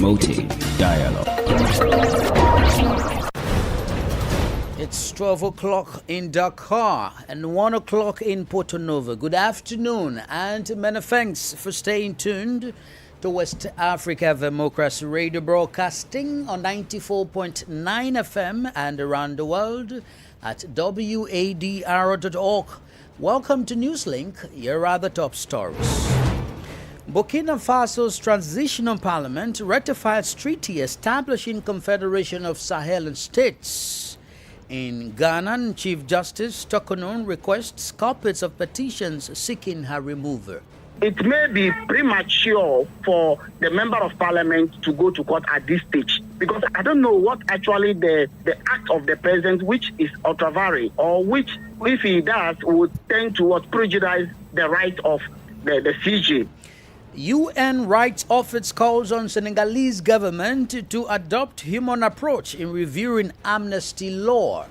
promoting dialogue. It's 12 o'clock in Dakar and 1 o'clock in Porto Novo. Good afternoon and many thanks for staying tuned to West Africa Democracy Radio, broadcasting on 94.9 FM and around the world at wadr.org. Welcome to Newslink. Here are the top stories. Burkina Faso's transitional parliament ratifies treaty establishing Confederation of Sahel States. In Ghana, Chief Justice Tokonon requests copies of petitions seeking her removal. It may be premature for the member of parliament to go to court at this stage, because I don't know what actually the act of the president, which is ultra vires, or which, if he does, would tend towards prejudice the right of the CJ. UN Rights Office calls on Senegalese government to adopt human approach in reviewing amnesty law.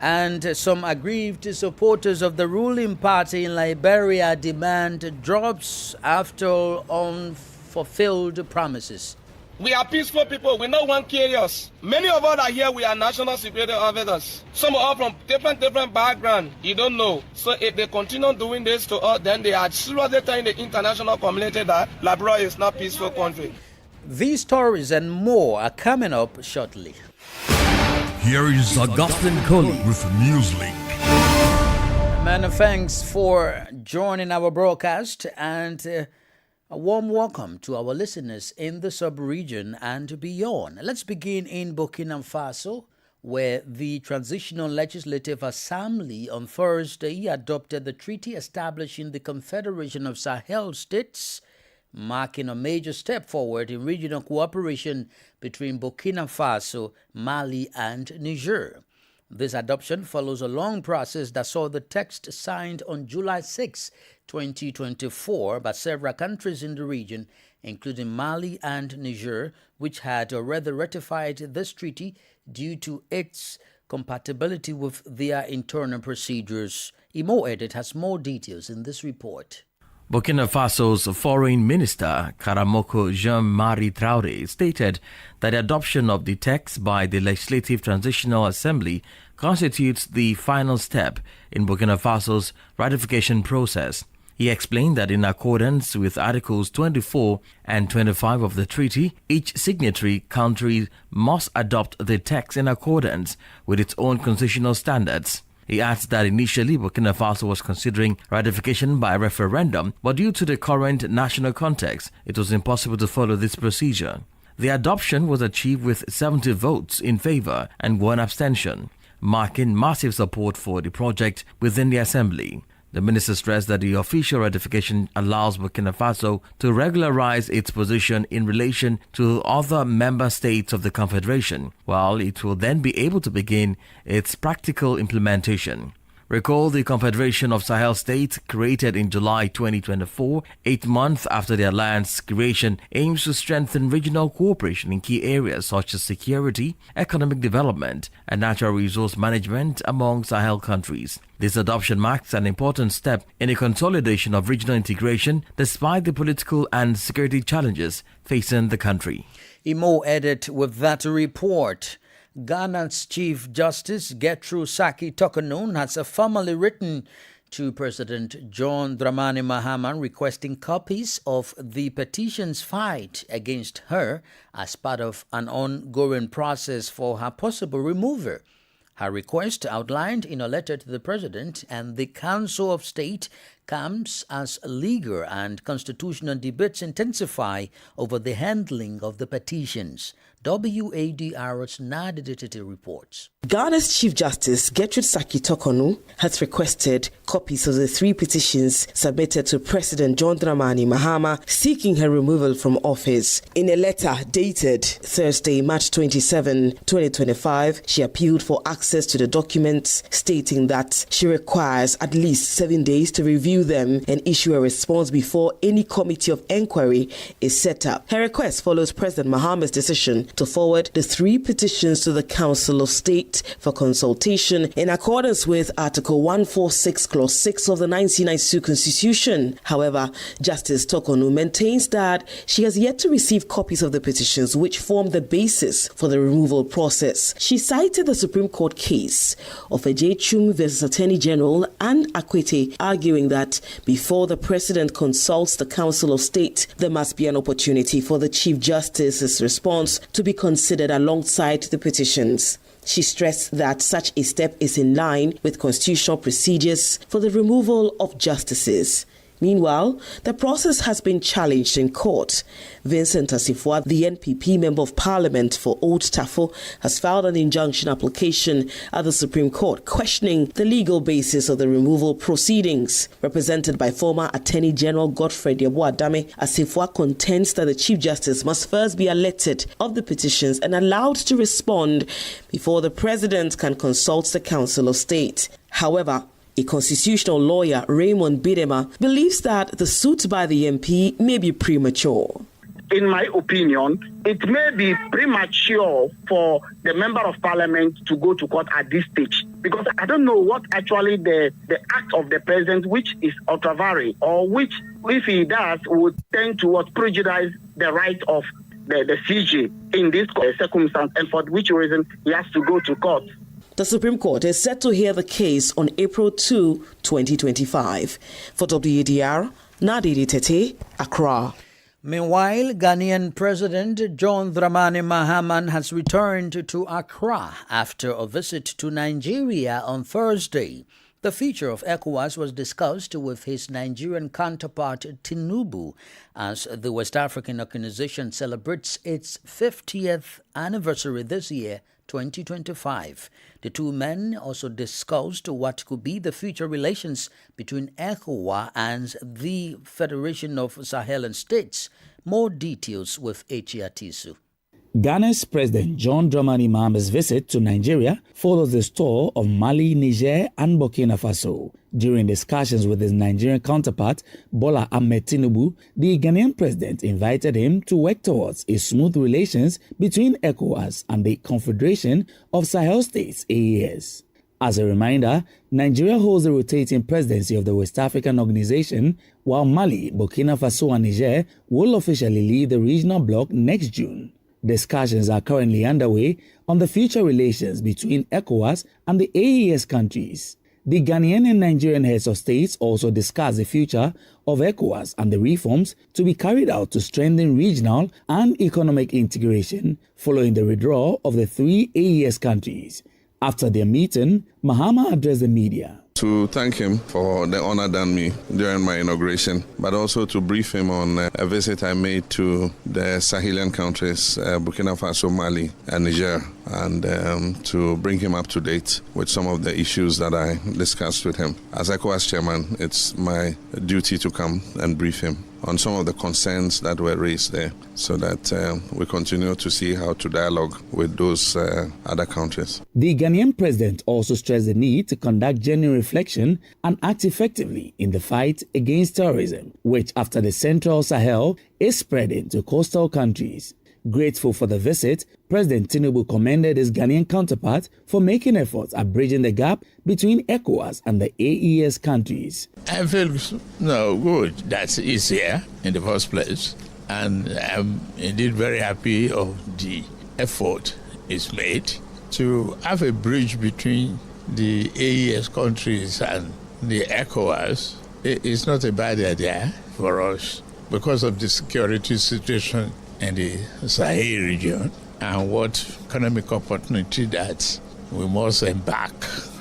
And some aggrieved supporters of the ruling party in Liberia demand drops after unfulfilled promises. We are peaceful people. We don't want chaos. Many of us are here. We are national security officers. Some are from different backgrounds. You don't know. So if they continue doing this to us, then they are seriously telling the international community that Liberia is not a peaceful country. These stories and more are coming up shortly. Here is Augustine Coley with Newslink. Many thanks for joining our broadcast and a warm welcome to our listeners in the sub-region and beyond. Let's begin in Burkina Faso, where the Transitional Legislative Assembly on Thursday adopted the treaty establishing the Confederation of Sahel States, marking a major step forward in regional cooperation between Burkina Faso, Mali, and Niger. This adoption follows a long process that saw the text signed on July 6, 2024 by several countries in the region, including Mali and Niger, which had already ratified this treaty due to its compatibility with their internal procedures. Imo Edit has more details in this report. Burkina Faso's Foreign Minister, Karamoko Jean-Marie Traoré, stated that the adoption of the text by the Legislative Transitional Assembly constitutes the final step in Burkina Faso's ratification process. He explained that in accordance with Articles 24 and 25 of the treaty, each signatory country must adopt the text in accordance with its own constitutional standards. He adds that initially Burkina Faso was considering ratification by referendum, but due to the current national context, it was impossible to follow this procedure. The adoption was achieved with 70 votes in favor and 1 abstention, marking massive support for the project within the assembly. The minister stressed that the official ratification allows Burkina Faso to regularize its position in relation to other member states of the Confederation, while it will then be able to begin its practical implementation. Recall the Confederation of Sahel States, created in July 2024, 8 months after the alliance creation, aims to strengthen regional cooperation in key areas such as security, economic development, and natural resource management among Sahel countries. This adoption marks an important step in the consolidation of regional integration despite the political and security challenges facing the country. Imo Edit with that report. Ghana's Chief Justice Gertrude Saki Tokonon has formally written to President John Dramani Mahama requesting copies of the petitions filed against her as part of an ongoing process for her possible removal. Her request, outlined in a letter to the President and the Council of State, comes as legal and constitutional debates intensify over the handling of the petitions. WADR's Nadidititi reports. Ghana's Chief Justice Gertrude Saki Tokonon has requested copies of the 3 petitions submitted to President John Dramani Mahama seeking her removal from office. In a letter dated Thursday, March 27, 2025, she appealed for access to the documents, stating that she requires at least 7 days to review review them and issue a response before any committee of inquiry is set up. Her request follows President Mahama's decision to forward the 3 petitions to the Council of State for consultation in accordance with Article 146, Clause 6 of the 1992 Constitution. However, Justice Tokonu maintains that she has yet to receive copies of the petitions which form the basis for the removal process. She cited the Supreme Court case of Ejechum versus Attorney General and Akwete, arguing that before the President consults the Council of State, there must be an opportunity for the Chief Justice's response to be considered alongside the petitions. She stressed that such a step is in line with constitutional procedures for the removal of justices. Meanwhile, the process has been challenged in court. Vincent Asifwa, the NPP Member of Parliament for Old Tafo, has filed an injunction application at the Supreme Court questioning the legal basis of the removal proceedings. Represented by former Attorney General Godfrey Adame, Asifwa contends that the Chief Justice must first be alerted of the petitions and allowed to respond before the President can consult the Council of State. However, a constitutional lawyer, Raymond Bidema, believes that the suit by the MP may be premature. In my opinion, it may be premature for the Member of Parliament to go to court at this stage, because I don't know what actually the act of the President, which is ultra vires, or which, if he does, would tend to prejudice the right of the CJ in this circumstance, and for which reason he has to go to court. The Supreme Court is set to hear the case on April 2, 2025. For WADR, Nadiri Tete, Accra. Meanwhile, Ghanaian President John Dramani Mahama has returned to Accra after a visit to Nigeria on Thursday. The future of ECOWAS was discussed with his Nigerian counterpart Tinubu as the West African organization celebrates its 50th anniversary this year, 2025. The two men also discussed what could be the future relations between ECOWAS and the Federation of Sahelan States. More details with Echiatisu. Ghana's President John Dramani Mahama's visit to Nigeria follows the tour of Mali, Niger and Burkina Faso. During discussions with his Nigerian counterpart, Bola Ahmed Tinubu, the Ghanaian president invited him to work towards a smooth relations between ECOWAS and the Confederation of Sahel States, AES. As a reminder, Nigeria holds the rotating presidency of the West African Organization, while Mali, Burkina Faso and Niger will officially leave the regional bloc next June. Discussions are currently underway on the future relations between ECOWAS and the AES countries. The Ghanaian and Nigerian heads of states also discussed the future of ECOWAS and the reforms to be carried out to strengthen regional and economic integration following the withdrawal of the 3 AES countries. After their meeting, Mahama addressed the media. To thank him for the honor done me during my inauguration, but also to brief him on a visit I made to the Sahelian countries, Burkina Faso, Mali, and Niger, and to bring him up to date with some of the issues that I discussed with him. As ECOWAS chairman, it's my duty to come and brief him on some of the concerns that were raised there, so that we continue to see how to dialogue with those other countries. The Ghanaian president also stressed the need to conduct genuine reflection and act effectively in the fight against terrorism, which after the Central Sahel is spreading to coastal countries. Grateful for the visit, President Tinubu commended his Ghanaian counterpart for making efforts at bridging the gap between ECOWAS and the AES countries. I feel good that he's here in the first place, and I'm indeed very happy of the effort is made to have a bridge between the AES countries and the ECOWAS. It's not a bad idea for us because of the security situation in the Sahel region and what economic opportunity that we must embark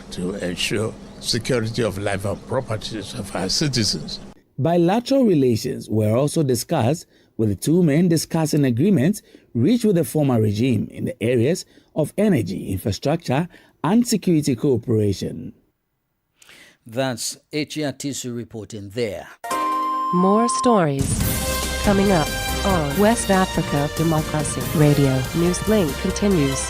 to ensure security of life and properties of our citizens. Bilateral relations were also discussed, with the two men discussing agreements reached with the former regime in the areas of energy, infrastructure, and security cooperation. That's Echiatisu reporting there. More stories coming up on West Africa Democracy Radio. Newslink continues.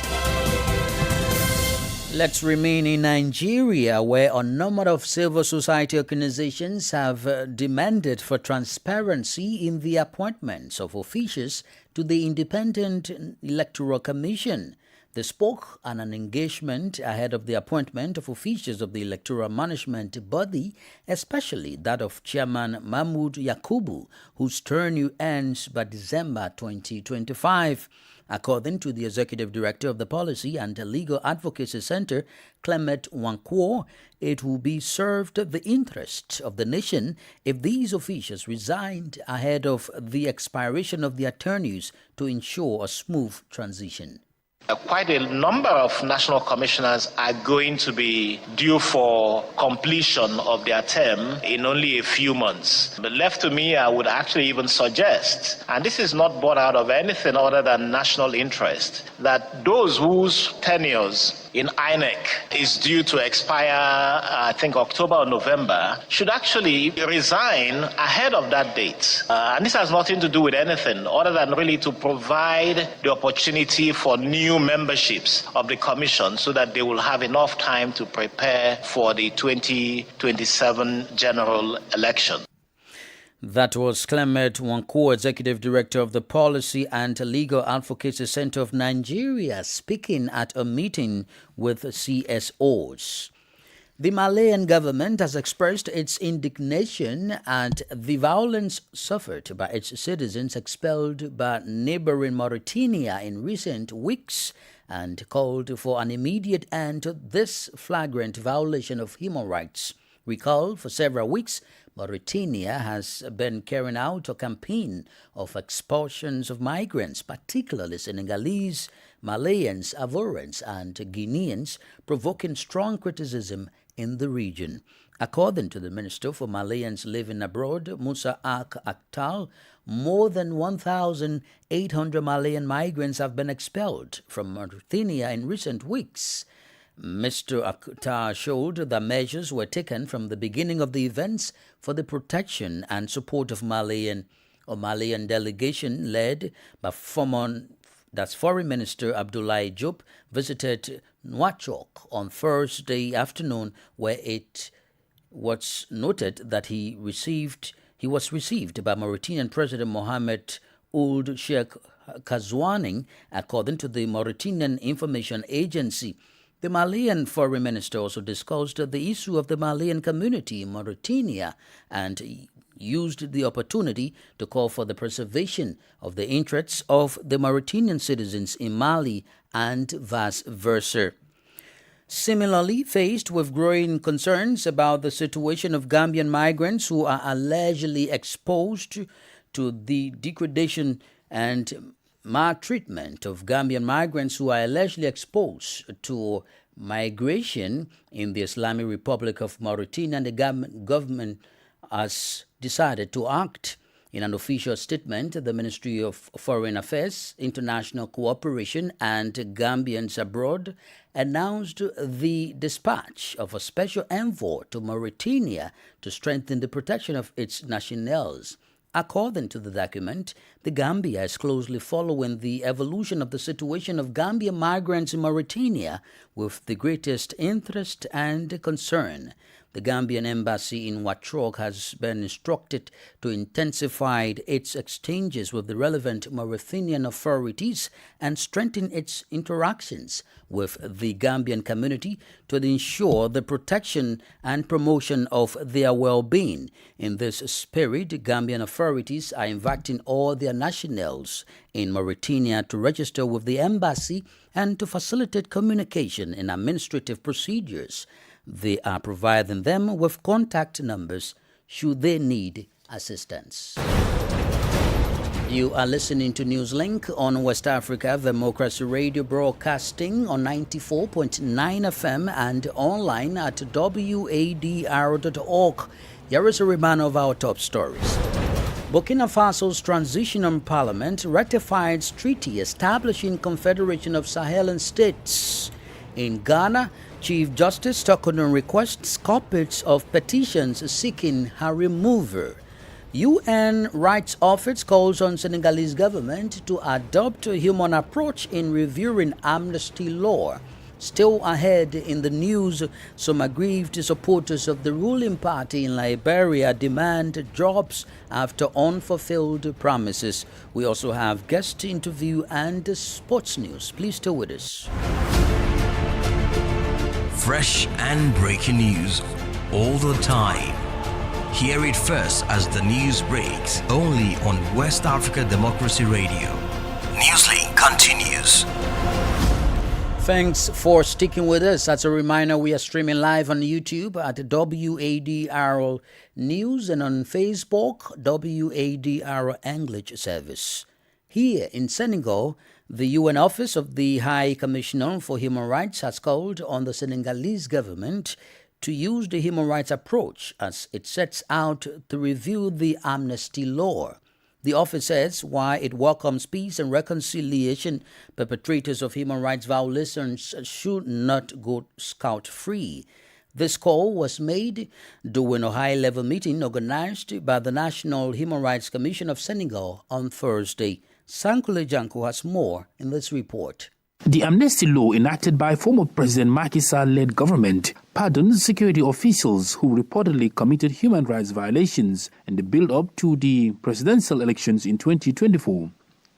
Let's remain in Nigeria, where a number of civil society organizations have demanded for transparency in the appointments of officials to the Independent Electoral Commission. They spoke on an engagement ahead of the appointment of officials of the electoral management body, especially that of Chairman Mahmood Yakubu, whose term ends by December 2025. According to the Executive Director of the Policy and Legal Advocacy Center, Clement Wankwo, it will be served the interests of the nation if these officials resigned ahead of the expiration of their tenures to ensure a smooth transition. Quite a number of national commissioners are going to be due for completion of their term in only a few months. But left to me, I would actually even suggest, and this is not born out of anything other than national interest, that those whose tenures in INEC is due to expire, I think, October or November, should actually resign ahead of that date. And this has nothing to do with anything other than really to provide the opportunity for new memberships of the Commission so that they will have enough time to prepare for the 2027 general election. That was Clement Wankwo, Executive Director of the Policy and Legal Advocacy Center of Nigeria, speaking at a meeting with CSOs. The Malian government has expressed its indignation at the violence suffered by its citizens expelled by neighboring Mauritania in recent weeks and called for an immediate end to this flagrant violation of human rights. Recall, for several weeks, Mauritania has been carrying out a campaign of expulsions of migrants, particularly Senegalese, Malayans, Ivorians, and Guineans, provoking strong criticism in the region. According to the Minister for Malayans living abroad, Musa Ak Akhtar, more than 1,800 Malayan migrants have been expelled from Mauritania in recent weeks. Mr. Akhtar showed that measures were taken from the beginning of the events for the protection and support of Malian delegation led by Foreign Minister Abdoulaye Diop visited Nouakchott on Thursday afternoon, where it was noted that he was received by Mauritanian President Mohamed Ould Sheikh Ghazouani, according to the Mauritanian Information Agency. The Malian foreign minister also discussed the issue of the Malian community in Mauritania and used the opportunity to call for the preservation of the interests of the Mauritanian citizens in Mali and vice versa. Similarly, faced with growing concerns about the situation of Gambian migrants who are allegedly exposed to the degradation and maltreatment of Gambian migrants who are allegedly exposed to migration in the Islamic Republic of Mauritania, and the government has decided to act. In an official statement, the Ministry of Foreign Affairs, International Cooperation and Gambians Abroad announced the dispatch of a special envoy to Mauritania to strengthen the protection of its nationals. According to the document, the Gambia is closely following the evolution of the situation of Gambian migrants in Mauritania with the greatest interest and concern. The Gambian embassy in Wadr has been instructed to intensify its exchanges with the relevant Mauritanian authorities and strengthen its interactions with the Gambian community to ensure the protection and promotion of their well-being. In this spirit, Gambian authorities are inviting all their nationals in Mauritania to register with the embassy and to facilitate communication in administrative procedures. They are providing them with contact numbers should they need assistance. You are listening to Newslink on West Africa Democracy Radio, broadcasting on 94.9 FM and online at wadr.org. Here is a reminder of our top stories. Burkina Faso's transitional parliament ratified treaty establishing Confederation of Sahelan States. In Ghana, Chief Justice Tokono requests copies of petitions seeking her removal. UN Rights Office calls on Senegalese government to adopt a human approach in reviewing amnesty law. Still ahead in the news, some aggrieved supporters of the ruling party in Liberia demand jobs after unfulfilled promises. We also have guest interview and sports news. Please stay with us. Fresh and breaking news all the time. Hear it first as the news breaks, only on West Africa Democracy Radio. Newslink continues. Thanks for sticking with us. As a reminder, we are streaming live on YouTube at WADR News and on Facebook, WADR English Service. Here in Senegal, the UN Office of the High Commissioner for Human Rights has called on the Senegalese government to use the human rights approach as it sets out to review the amnesty law. The office says while it welcomes peace and reconciliation, perpetrators of human rights violations should not go scot-free. This call was made during a high-level meeting organized by the National Human Rights Commission of Senegal on Thursday. Sankule Janko has more in this report. The amnesty law enacted by former President Macky Sall-led government pardons security officials who reportedly committed human rights violations in the build-up to the presidential elections in 2024.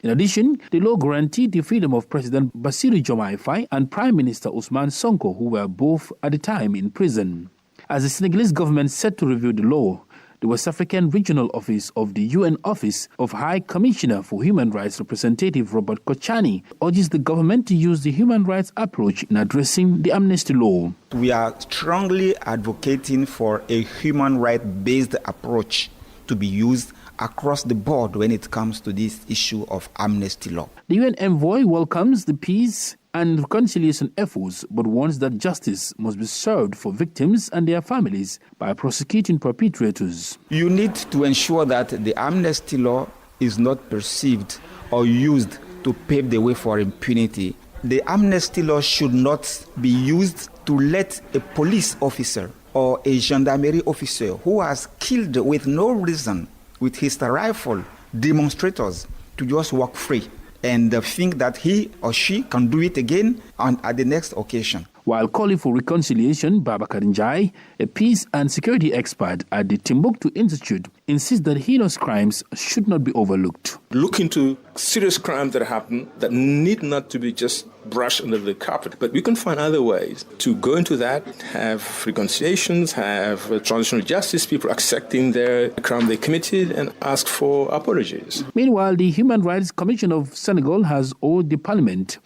In addition, the law guaranteed the freedom of President Bassirou Diomaye Faye and Prime Minister Ousmane Sonko, who were both at the time in prison. As the Senegalese government set to review the law, the West African Regional Office of the UN Office of High Commissioner for Human Rights Representative Robert Kochani urges the government to use the human rights approach in addressing the amnesty law. We are strongly advocating for a human right-based approach to be used across the board when it comes to this issue of amnesty law. The UN envoy welcomes the peace and reconciliation efforts, but warns that justice must be served for victims and their families by prosecuting perpetrators. You need to ensure that the amnesty law is not perceived or used to pave the way for impunity. The amnesty law should not be used to let a police officer or a gendarmerie officer who has killed with no reason with his rifle demonstrators to just walk free and think that he or she can do it again at the next occasion. While calling for reconciliation, Babakar Njai, a peace and security expert at the Timbuktu Institute, insists that heinous crimes should not be overlooked. Look into serious crimes that happen that need not to be just brushed under the carpet. But we can find other ways to go into that, have reconciliations, have transitional justice, people accepting their crime they committed and ask for apologies. Meanwhile, the Human Rights Commission of Senegal has urged the parliament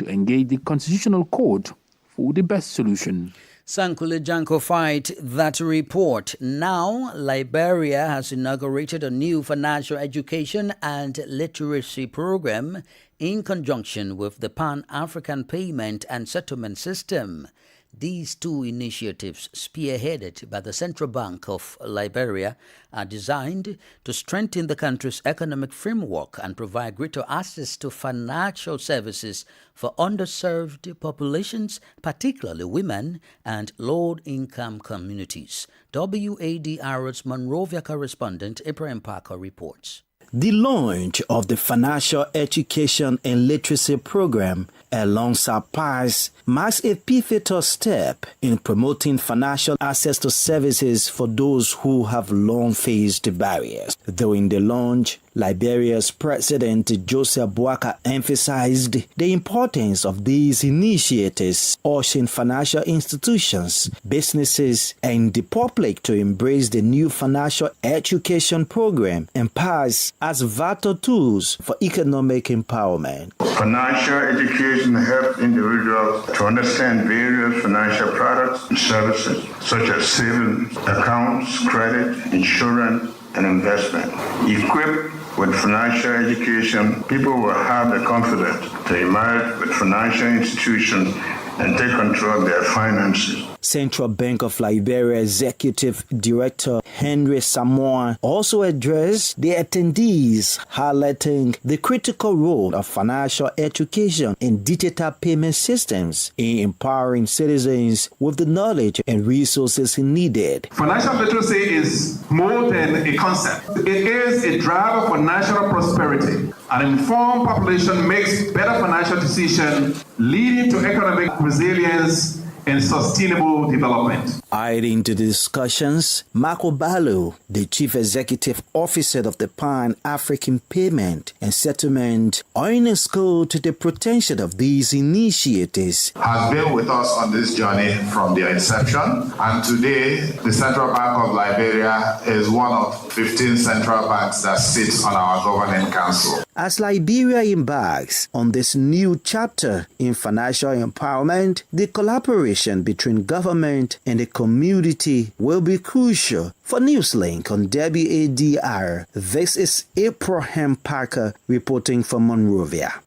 to engage the Constitutional Court for the best solution. Sankule Janko fight that report. Now, Liberia has inaugurated a new financial education and literacy program in conjunction with the Pan-African Payment and Settlement System. These two initiatives, spearheaded by the Central Bank of Liberia, are designed to strengthen the country's economic framework and provide greater access to financial services for underserved populations, particularly women and low-income communities. WADR's Monrovia correspondent Ibrahim Parker reports. The launch of the Financial Education and Literacy Program alongside PAS marks a pivotal step in promoting financial access to services for those who have long faced barriers. During the launch, Liberia's President Joseph Boakai emphasized the importance of these initiatives, urging financial institutions, businesses, and the public to embrace the new financial education program and PAS as vital tools for economic empowerment. Financial education helps individuals to understand various financial products and services, such as savings accounts, credit, insurance, and investment. Equipped with financial education, people will have the confidence to emerge with financial institutions and take control of their finances. Central Bank of Liberia Executive Director Henry Samoa also addressed the attendees, highlighting the critical role of financial education in digital payment systems in empowering citizens with the knowledge and resources needed. Financial literacy is more than a concept. It is a driver for national prosperity. An informed population makes better financial decisions, leading to economic resilience and sustainable development. Adding to the discussions, Marco Ballo, the Chief Executive Officer of the Pan-African Payment and Settlement, underscored the potential of these initiatives. Has been with us on this journey from their inception, and today the Central Bank of Liberia is one of 15 central banks that sits on our governing council. As Liberia embarks on this new chapter in financial empowerment, the collaboration between government and the community will be crucial. For Newslink on WADR, this is Abraham Parker reporting from Monrovia.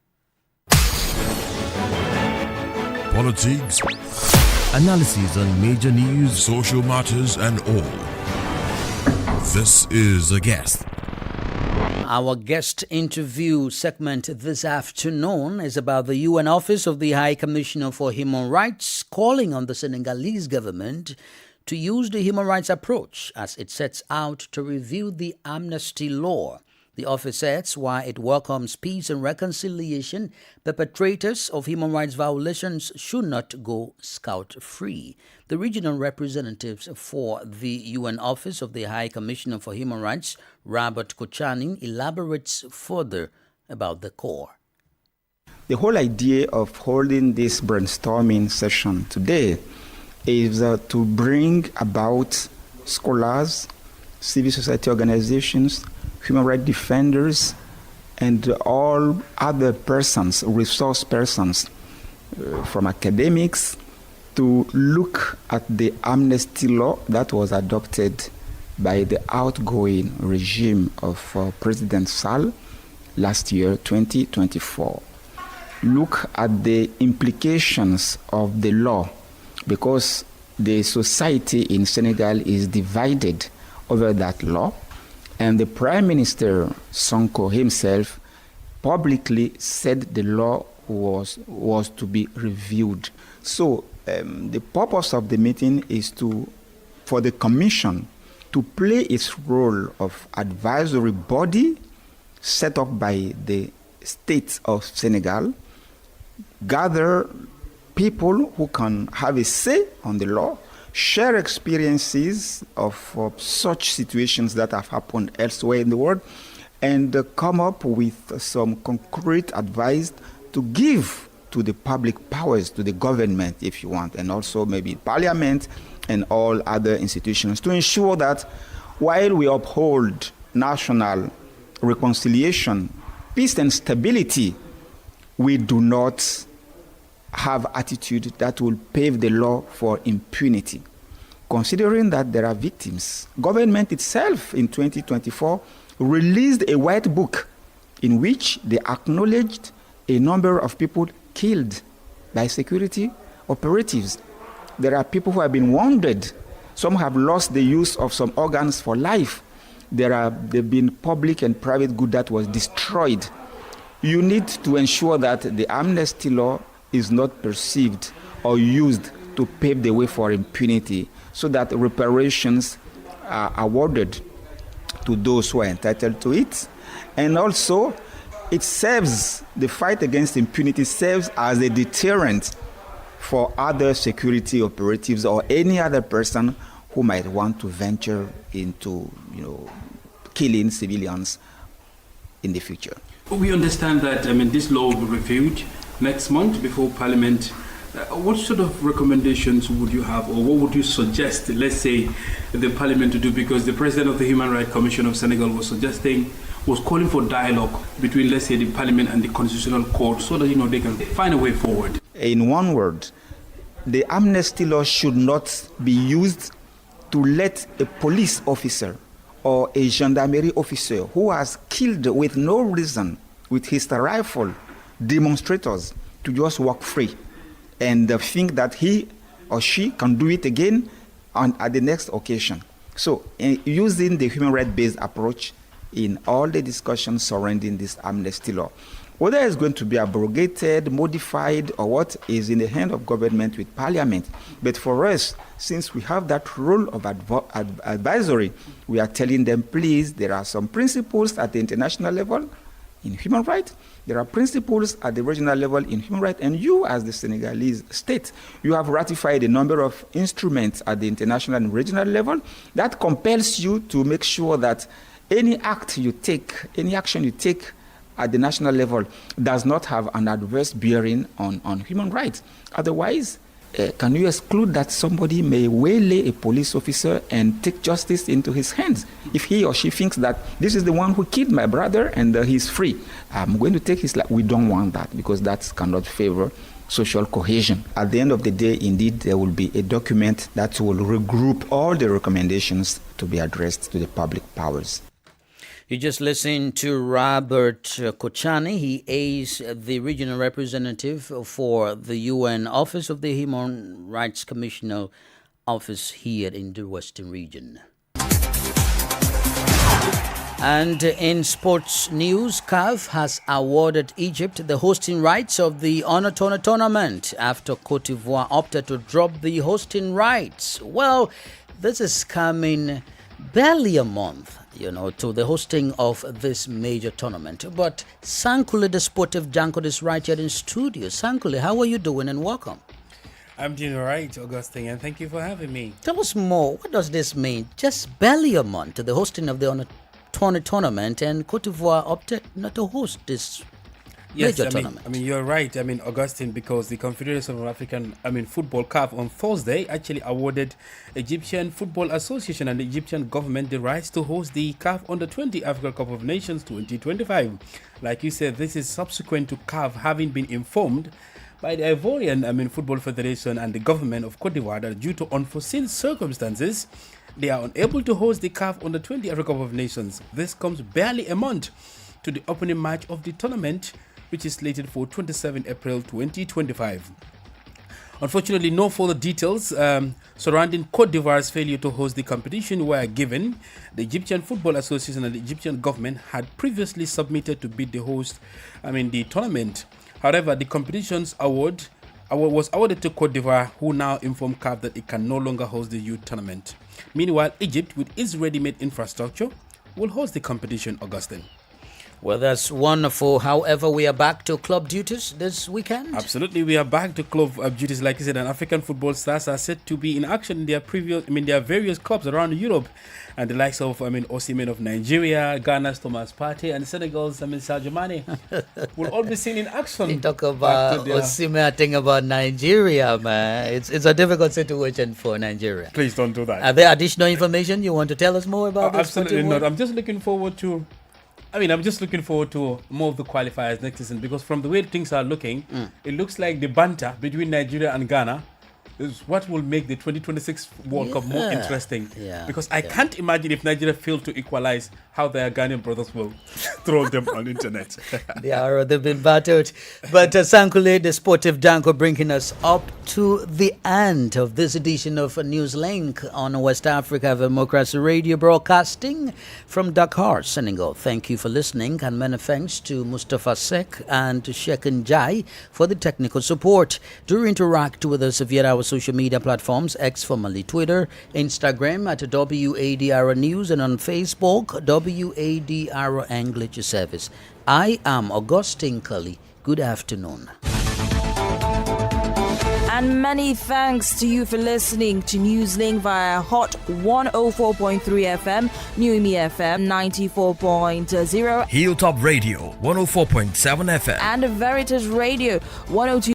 Politics, analysis on major news, social matters, and all. This is A Guest. Our guest interview segment this afternoon is about the UN Office of the High Commissioner for Human Rights calling on the Senegalese government to use the human rights approach as it sets out to review the amnesty law. The office says while it welcomes peace and reconciliation, perpetrators of human rights violations should not go scot-free. The regional representatives for the UN Office of the High Commissioner for Human Rights, Robert Kochani, elaborates further about the core. The whole idea of holding this brainstorming session today is to bring about scholars, civil society organizations, human rights defenders, and all other persons, resource persons, from academics, to look at the amnesty law that was adopted by the outgoing regime of President Sall last year, 2024. Look at the implications of the law, because the society in Senegal is divided over that law. And the Prime Minister Sonko himself publicly said the law was to be reviewed. So the purpose of the meeting is for the Commission to play its role of advisory body set up by the state of Senegal, gather people who can have a say on the law, share experiences of such situations that have happened elsewhere in the world, and come up with some concrete advice to give to the public powers, to the government, if you want, and also maybe parliament and all other institutions, to ensure that while we uphold national reconciliation, peace and stability, we do not have attitude that will pave the law for impunity. Considering that there are victims, government itself in 2024 released a white book in which they acknowledged a number of people killed by security operatives. There are people who have been wounded. Some have lost the use of some organs for life. There have been public and private good that was destroyed. You need to ensure that the amnesty law is not perceived or used to pave the way for impunity, so that reparations are awarded to those who are entitled to it. And also, it serves, the fight against impunity serves as a deterrent for other security operatives or any other person who might want to venture into, killing civilians in the future. We understand that, this law will be reviewed next month before Parliament. What sort of recommendations would you have, or what would you suggest, let's say, the Parliament to do? Because the President of the Human Rights Commission of Senegal was calling for dialogue between, let's say, the Parliament and the Constitutional Court, so that, they can find a way forward. In one word, the amnesty law should not be used to let a police officer or a gendarmerie officer who has killed with no reason with his rifle demonstrators to just walk free and think that he or she can do it again at the next occasion. So using the human rights-based approach in all the discussions surrounding this amnesty law, whether it's going to be abrogated, modified, or what, is in the hand of government with parliament. But for us, since we have that role of advisory, we are telling them, please, there are some principles at the international level in human rights. There are principles at the regional level in human rights. And you, as the Senegalese state, you have ratified a number of instruments at the international and regional level that compels you to make sure that any action you take at the national level does not have an adverse bearing on human rights. Otherwise, can you exclude that somebody may waylay a police officer and take justice into his hands if he or she thinks that this is the one who killed my brother and he's free? I'm going to take his life. We don't want that, because that cannot favor social cohesion. At the end of the day, indeed, there will be a document that will regroup all the recommendations to be addressed to the public powers. You just listened to Robert Kochani. He is the regional representative for the UN Office of the Human Rights Commissioner Office here in the Western region. And in sports news, CAF has awarded Egypt the hosting rights of the Honor tournament after Cote d'Ivoire opted to drop the hosting rights. Well, this is coming barely a month, to the hosting of this major tournament. But Sankule, the sportive Janko, is right here in studio. Sankule, how are you doing, and welcome? I'm doing all right, Augustine, and thank you for having me. Tell us more. What does this mean? Just barely a month to the hosting of the Honor tournament, and Cote d'Ivoire opted not to host this major tournament. You're right. Augustine, because the Confederation of African Football, CAF, on Thursday actually awarded Egyptian Football Association and the Egyptian government the rights to host the CAF Under-20 Africa Cup of Nations 2025. Like you said, this is subsequent to CAF having been informed by the Ivorian Football Federation and the government of Cote d'Ivoire that due to unforeseen circumstances, they are unable to host the CAF Under-20 Africa Cup of Nations. This comes barely a month to the opening match of the tournament, which is slated for 27 April 2025. Unfortunately, no further details surrounding Cote d'Ivoire's failure to host the competition were given. The Egyptian Football Association and the Egyptian government had previously submitted to bid the host, the tournament. However, the competition's award was awarded to Cote d'Ivoire, who now informed CAF that it can no longer host the youth tournament. Meanwhile, Egypt, with its ready-made infrastructure, will host the competition, Augustine. Well, that's wonderful. However, we are back to club duties this weekend. Absolutely, we are back to club duties. Like I said, and African football stars are set to be in action in their various clubs around Europe, and the likes of OSIWA of Nigeria, Ghana's Thomas Partey, and Senegal's Sadio Mane will all be seen in action. You talk about OSIWA, I think about Nigeria, man. It's a difficult situation for Nigeria. Please don't do that. Are there additional information you want to tell us more about this? Absolutely not. I'm just looking forward to more of the qualifiers next season, because from the way things are looking, it looks like the banter between Nigeria and Ghana is what will make the 2026 World Cup more interesting. Because I can't imagine if Nigeria failed to equalize, how their Ghanaian brothers will throw them on the internet. They've been battered. But Sankule, the sportive Janko, bringing us up to the end of this edition of Newslink on West Africa Democracy Radio, broadcasting from Dakar, Senegal. Thank you for listening, and many thanks to Mustafa Sek and to Sheikh Njai for the technical support. Do interact with us via our social media platforms, X formerly Twitter, Instagram at WADR News, and on Facebook, WADR English Service. I am Augustine Cully. Good afternoon. And many thanks to you for listening to Newslink via Hot 104.3 FM, Newmi FM 94.0, Hilltop Radio 104.7 FM, and Veritas Radio 102.